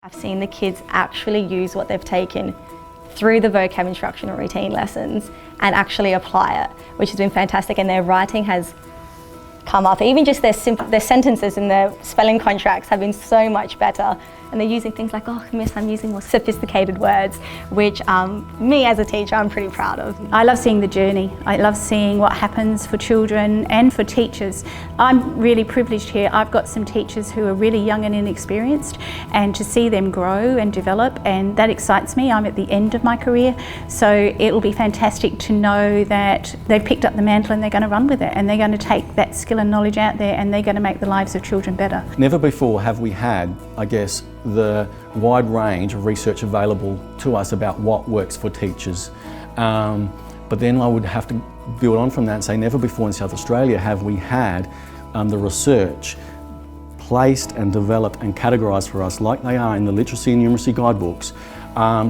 I've seen the kids actually use what they've taken through the vocab instructional routine lessons and actually apply it, which has been fantastic, and their writing has come up. Even just their sentences and their spelling contracts have been so much better, and they're using things like, oh miss, I'm using more sophisticated words, which me as a teacher I'm pretty proud of. I love seeing the journey. I love seeing what happens for children and for teachers. I'm really privileged here. I've got some teachers who are really young and inexperienced, and to see them grow and develop, and that excites me. I'm at the end of my career, so it will be fantastic to know that they've picked up the mantle and they're going to run with it, and they're going to take that skill and knowledge out there, and they're going to make the lives of children better. Never before have we had, I guess, the wide range of research available to us about what works for teachers. But then I would have to build on from that and say never before in South Australia have we had the research placed and developed and categorised for us like they are in the literacy and numeracy guidebooks,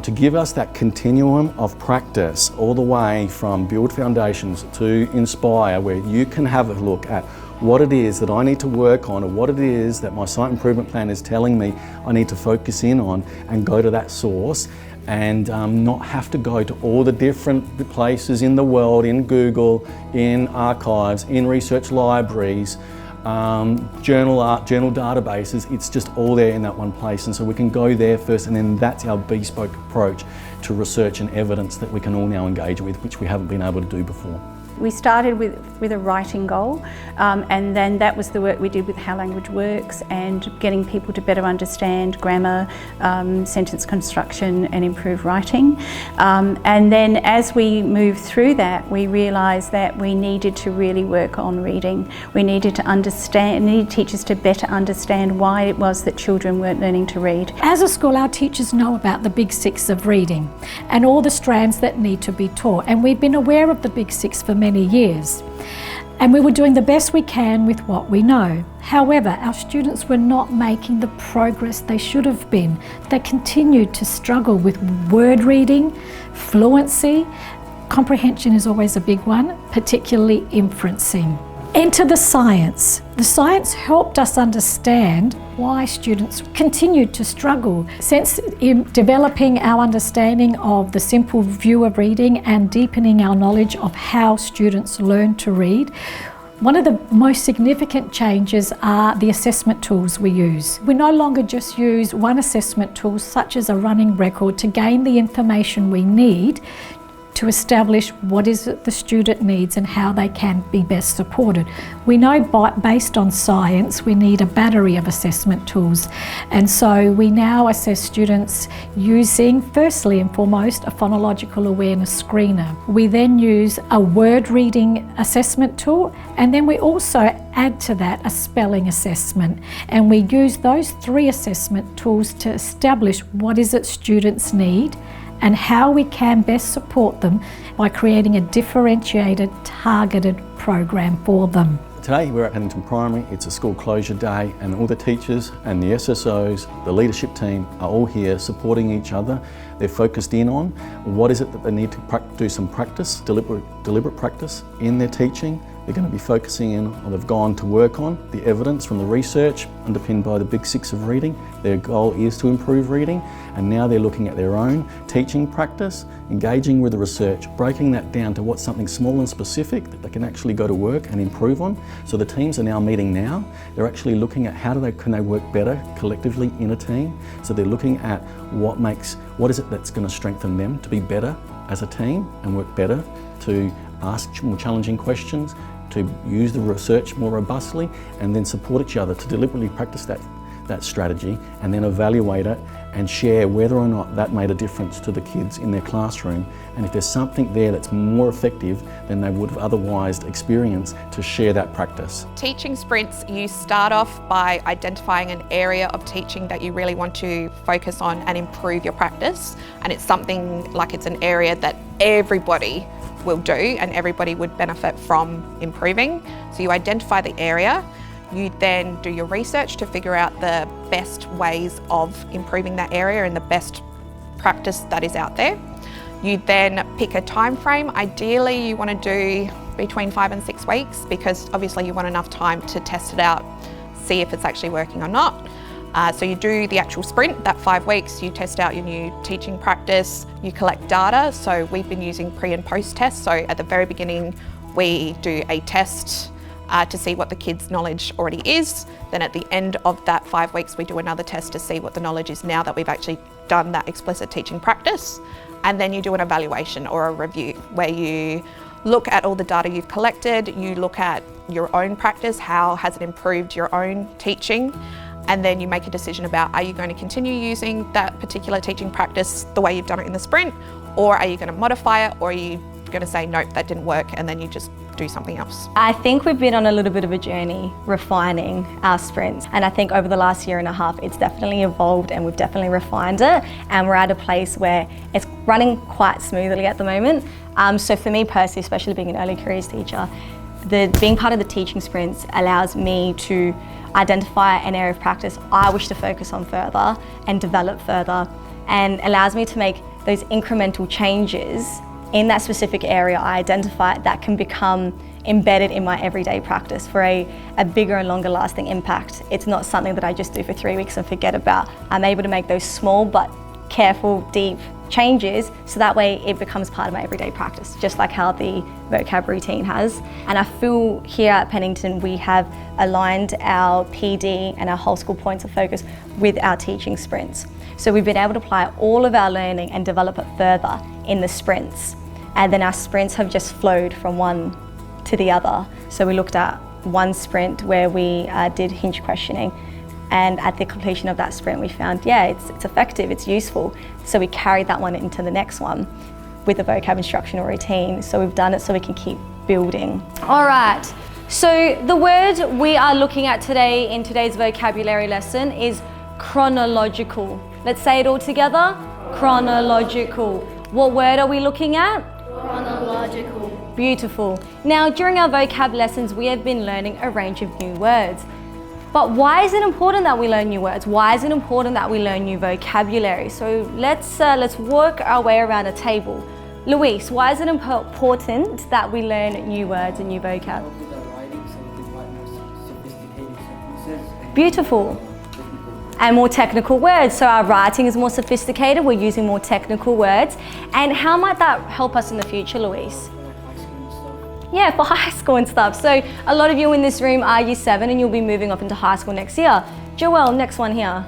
to give us that continuum of practice all the way from build foundations to inspire, where you can have a look at what it is that I need to work on, or what it is that my site improvement plan is telling me I need to focus in on, and go to that source, and not have to go to all the different places in the world, in Google, in archives, in research libraries, journal databases. It's just all there in that one place, and so we can go there first, and then that's our bespoke approach to research and evidence that we can all now engage with, which we haven't been able to do before. We started with a writing goal, and then that was the work we did with How Language Works and getting people to better understand grammar, sentence construction and improve writing. And then as we moved through that, we realised that we needed to really work on reading. We needed teachers to better understand why it was that children weren't learning to read. As a school, our teachers know about the Big Six of reading and all the strands that need to be taught, and we've been aware of the Big Six for many years, and we were doing the best we can with what we know. However, our students were not making the progress they should have been. They continued to struggle with word reading, fluency. Comprehension is always a big one, particularly inferencing. Enter the science. The science helped us understand why students continued to struggle. Since developing our understanding of the simple view of reading and deepening our knowledge of how students learn to read, one of the most significant changes are the assessment tools we use. We no longer just use one assessment tool, such as a running record, to gain the information we need to establish what is it the student needs and how they can be best supported. We know based on science we need a battery of assessment tools, and so we now assess students using, firstly and foremost, a phonological awareness screener. We then use a word reading assessment tool, and then we also add to that a spelling assessment, and we use those three assessment tools to establish what is it students need and how we can best support them by creating a differentiated, targeted program for them. Today we're at Pennington Primary. It's a school closure day, and all the teachers and the SSOs, the leadership team, are all here supporting each other. They're focused in on what is it that they need to do some practice, deliberate practice in their teaching. They're going to be focusing in, or they've gone to work on, the evidence from the research underpinned by the Big Six of reading. Their goal is to improve reading, and now they're looking at their own teaching practice, engaging with the research, breaking that down to what's something small and specific that they can actually go to work and improve on. So the teams are now meeting now. They're actually looking at how can they work better collectively in a team. So they're looking at what is it that's going to strengthen them to be better as a team and work better, to ask more challenging questions, to use the research more robustly, and then support each other to deliberately practice that strategy, and then evaluate it and share whether or not that made a difference to the kids in their classroom, and if there's something there that's more effective than they would have otherwise experienced, to share that practice. Teaching sprints, you start off by identifying an area of teaching that you really want to focus on and improve your practice, and it's something like it's an area that everybody will do and everybody would benefit from improving. So you identify the area, you then do your research to figure out the best ways of improving that area and the best practice that is out there. You then pick a time frame. Ideally you want to do between 5 and 6 weeks, because obviously you want enough time to test it out, see if it's actually working or not. So you do the actual sprint, that 5 weeks, you test out your new teaching practice, you collect data. So we've been using pre and post tests. So at the very beginning, we do a test to see what the kids' knowledge already is. Then at the end of that 5 weeks, we do another test to see what the knowledge is now that we've actually done that explicit teaching practice. And then you do an evaluation or a review where you look at all the data you've collected, you look at your own practice, how has it improved your own teaching, and then you make a decision about, are you going to continue using that particular teaching practice the way you've done it in the sprint, or are you going to modify it, or are you going to say, nope, that didn't work, and then you just do something else? I think we've been on a little bit of a journey refining our sprints, and I think over the last year and a half it's definitely evolved and we've definitely refined it, and we're at a place where it's running quite smoothly at the moment. So for me personally, especially being an early careers teacher, being part of the teaching sprints allows me to identify an area of practice I wish to focus on further and develop further, and allows me to make those incremental changes in that specific area I identify that can become embedded in my everyday practice for a bigger and longer lasting impact. It's not something that I just do for 3 weeks and forget about. I'm able to make those small but careful, deep changes so that way it becomes part of my everyday practice, just like how the vocab routine has. And I feel here at Pennington we have aligned our PD and our whole school points of focus with our teaching sprints. So we've been able to apply all of our learning and develop it further in the sprints. And then our sprints have just flowed from one to the other. So we looked at one sprint where we did hinge questioning, and at the completion of that sprint we found, yeah, it's effective, it's useful. So we carried that one into the next one with a vocab instructional routine. So we've done it so we can keep building. All right, so the word we are looking at today in today's vocabulary lesson is chronological. Let's say it all together. Chronological. What word are we looking at? Chronological. Beautiful. Now, during our vocab lessons, we have been learning a range of new words. But why is it important that we learn new words? Why is it important that we learn new vocabulary? So let's work our way around a table. Luis, why is it important that we learn new words and new vocab? Beautiful. And more technical words. So our writing is more sophisticated, we're using more technical words. And how might that help us in the future, Luis? Yeah, for high school and stuff. So a lot of you in this room are year 7 and you'll be moving up into high school next year. Joelle, next one here.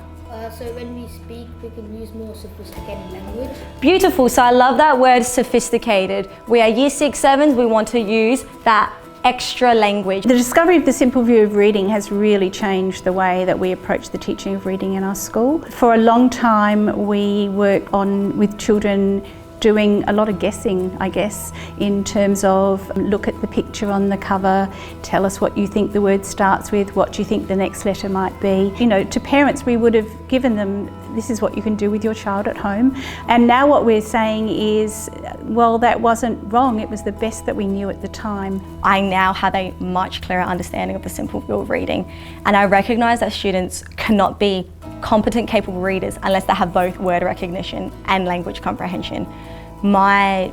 So when we speak, we can use more sophisticated language. Beautiful, so I love that word sophisticated. We are year 6, 7s, we want to use that extra language. The discovery of the simple view of reading has really changed the way that we approach the teaching of reading in our school. For a long time we worked with children doing a lot of guessing, I guess, in terms of look at the picture on the cover, tell us what you think the word starts with, what do you think the next letter might be. You know, to parents we would have given them, this is what you can do with your child at home. And now what we're saying is, well, that wasn't wrong, it was the best that we knew at the time. I now have a much clearer understanding of the simple view of reading, and I recognise that students cannot be competent, capable readers unless they have both word recognition and language comprehension. My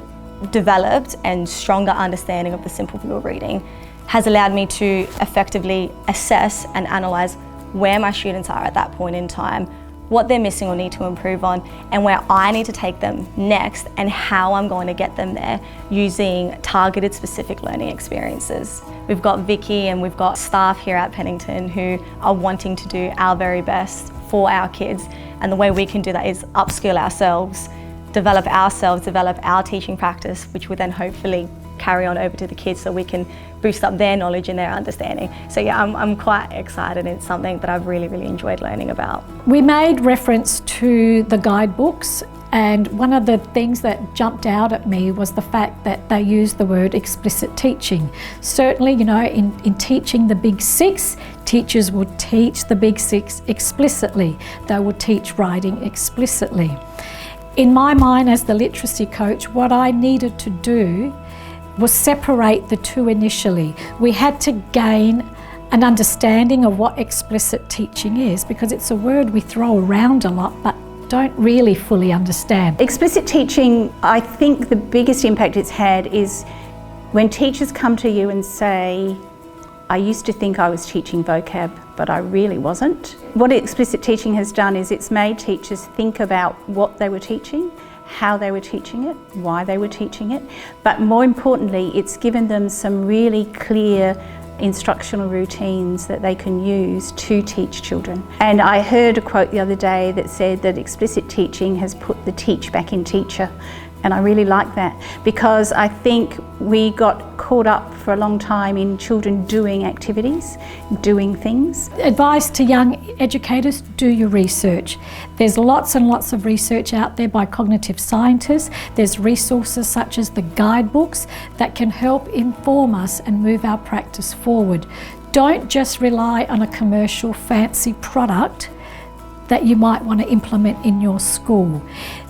developed and stronger understanding of the simple view of reading has allowed me to effectively assess and analyse where my students are at that point in time, what they're missing or need to improve on, and where I need to take them next and how I'm going to get them there using targeted specific learning experiences. We've got Vicky and we've got staff here at Pennington who are wanting to do our very best for our kids, and the way we can do that is upskill ourselves, develop our teaching practice, which will then hopefully carry on over to the kids so we can boost up their knowledge and their understanding. So yeah, I'm quite excited. It's something that I've really enjoyed learning about. We made reference to the guidebooks, and one of the things that jumped out at me was the fact that they use the word explicit teaching. Certainly, you know, in teaching the Big Six, teachers would teach the Big Six explicitly. They would teach writing explicitly. In my mind as the literacy coach, what I needed to do was separate the two initially. We had to gain an understanding of what explicit teaching is, because it's a word we throw around a lot but don't really fully understand. Explicit teaching, I think the biggest impact it's had is when teachers come to you and say, I used to think I was teaching vocab, but I really wasn't. What explicit teaching has done is it's made teachers think about what they were teaching, how they were teaching it, why they were teaching it, but more importantly, it's given them some really clear instructional routines that they can use to teach children. And I heard a quote the other day that said that explicit teaching has put the teach back in teacher. And I really like that, because I think we got caught up for a long time in children doing activities, doing things. Advice to young educators, do your research. There's lots and lots of research out there by cognitive scientists. There's resources such as the guidebooks that can help inform us and move our practice forward. Don't just rely on a commercial fancy product that you might want to implement in your school.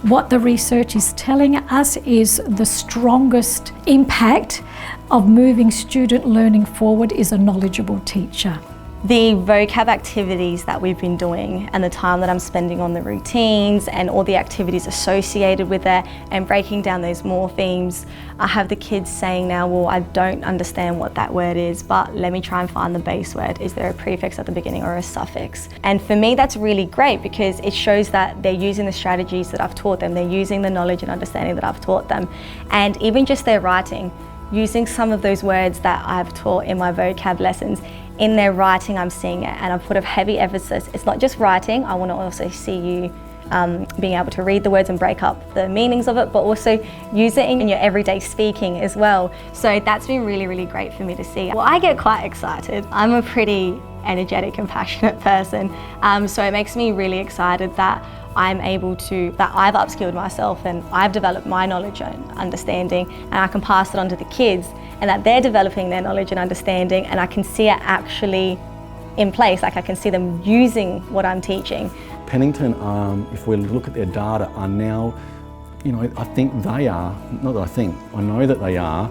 What the research is telling us is the strongest impact of moving student learning forward is a knowledgeable teacher. The vocab activities that we've been doing and the time that I'm spending on the routines and all the activities associated with it and breaking down those morphemes, I have the kids saying now, well, I don't understand what that word is, but let me try and find the base word. Is there a prefix at the beginning or a suffix? And for me, that's really great because it shows that they're using the strategies that I've taught them. They're using the knowledge and understanding that I've taught them. And even just their writing, using some of those words that I've taught in my vocab lessons, in their writing I'm seeing it, and I've put a heavy emphasis. It's not just writing, I want to also see you being able to read the words and break up the meanings of it, but also use it in your everyday speaking as well. So that's been really, really great for me to see. Well, I get quite excited. I'm a pretty energetic and passionate person, so it makes me really excited that I'm able to, that I've upskilled myself and I've developed my knowledge and understanding, and I can pass it on to the kids, and that they're developing their knowledge and understanding, and I can see it actually in place, like I can see them using what I'm teaching. Pennington, if we look at their data, are now, I think they are, not that I think, I know that they are,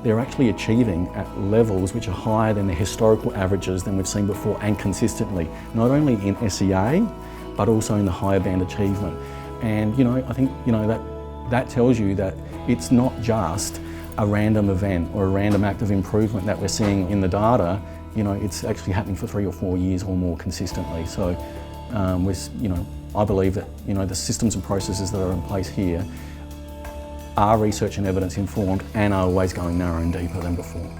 they're actually achieving at levels which are higher than the historical averages than we've seen before, and consistently, not only in SEA, but also in the higher band achievement. And I think that tells you that it's not just a random event or a random act of improvement that we're seeing in the data. It's actually happening for 3 or 4 years or more consistently. So I believe that the systems and processes that are in place here are research and evidence informed and are always going narrower and deeper than before.